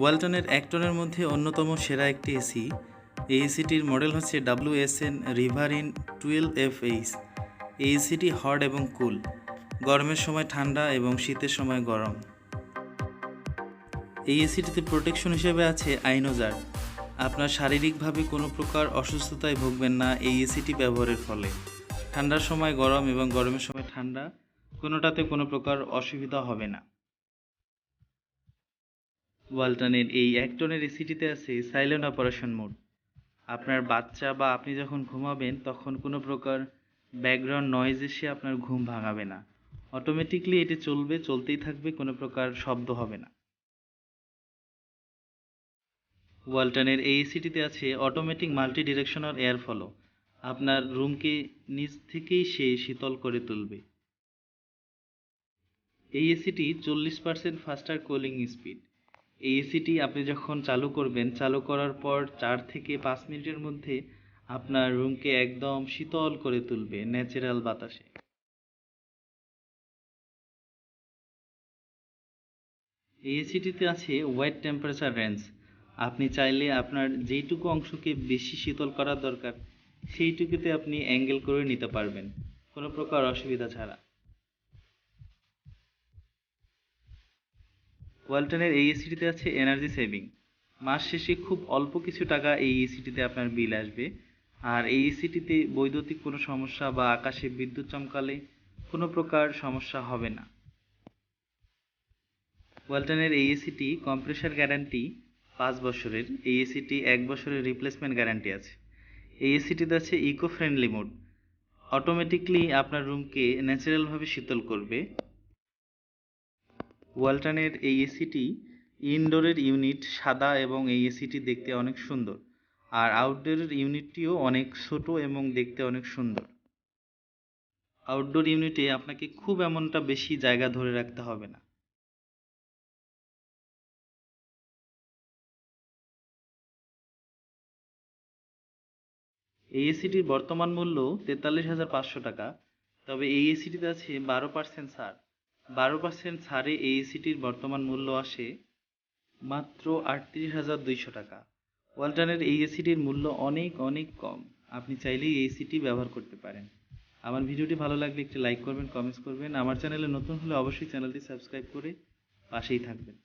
ওয়ালটনের 1 টনের মধ্যে অন্যতম সেরা একটি এসি। এই এসিটির মডেল হচ্ছে WSN-RIVERINE-12FH। এই এসিটি হট এবং কুল, গরমের সময় ঠান্ডা এবং শীতের সময় গরম। এই এসিটিতে প্রোটেকশন হিসেবে আছে আইনোজার। আপনার শারীরিকভাবে কোনো প্রকার অসুস্থতায় ভুগবেন না এই এসিটি ব্যবহারের ফলে। ঠান্ডার সময় গরম এবং গরমের সময় ঠান্ডা, কোনোটাতে কোনো প্রকার অসুবিধা হবে না। ওয়ালটনের এই 1 টনের এসিটিতে আছে সাইলেন্ট অপারেশন মোড। আপনার বাচ্চা বা আপনি যখন ঘুমাবেন তখন কোনো প্রকার ব্যাকগ্রাউন্ড নয়েজ এসে আপনার ঘুম ভাঙাবে না। অটোমেটিকলি এটি চলবে, চলতেই থাকবে, কোনো প্রকার শব্দ হবে না। ওয়ালটনের এই এসিটিতে আছে automatic multi directional air follow. আপনার রুমকে নিজ থেকেই সে শীতল করে তুলবে। এই এসিটি 40% ফাস্টার কুলিং স্পিড। এই এসিটি আপনি যখন চালু করবেন, চালু করার পর 4 থেকে 5 মিনিটের মধ্যে আপনার রুমকে একদম শীতল করে তুলবে ন্যাচারাল বাতাসে। এই এসিটিতে আছে ওয়াইড টেম্পারেচার রেঞ্জ। আপনি চাইলে আপনার যেইটুকু অংশকে বেশি শীতল করার দরকার সেইটুকুতে আপনি অ্যাঙ্গেল করে নিতে পারবেন কোনো প্রকার অসুবিধা ছাড়া। ওয়ালটনের এই এসিটিতে আছে এনার্জি সেভিং। মাস শেষে খুব অল্প কিছু টাকা এই এসিটিতে আপনার বিল আসবে। আর এই এসিটিতে বৈদ্যুতিক কোনো সমস্যা বা আকাশে বিদ্যুৎ চমকালে কোনো প্রকার সমস্যা হবে না। ওয়ালটনের এই এসিটি কম্প্রেসার গ্যারান্টি 5 বছরের। এই এসিটি 1 বছরের রিপ্লেসমেন্ট গ্যারান্টি আছে। এই এসিটিতে আছে ইকো ফ্রেন্ডলি মোড। অটোমেটিকলি আপনার রুমকে ন্যাচারালভাবে শীতল করবে। ওয়ালটনের এই এসিটি ইনডোরের ইউনিট সাদা এবং এই এসিটি দেখতে অনেক সুন্দর। আর আউটডোরের ইউনিটটিও অনেক ছোট এবং দেখতে অনেক সুন্দর। আউটডোর ইউনিটে আপনাকে খুব এমনটা বেশি জায়গা ধরে রাখতে হবে না। এই এসিটির বর্তমান মূল্য 43,500 টাকা। তবে এই এসিটিতে আছে 12% ছাড়। 12% ছাড়ে এই এসিটির বর্তমান মূল্য আসে মাত্র 38,200 টাকা। ওয়ালটনের এই এসিটির মূল্য অনেক অনেক কম। আপনি চাইলেই এই এসিটি ব্যবহার করতে পারেন। আমার ভিডিওটি ভালো লাগলে একটি লাইক করবেন, কমেন্টস করবেন। আমার চ্যানেলে নতুন হলে অবশ্যই চ্যানেলটি সাবস্ক্রাইব করে পাশেই থাকবেন।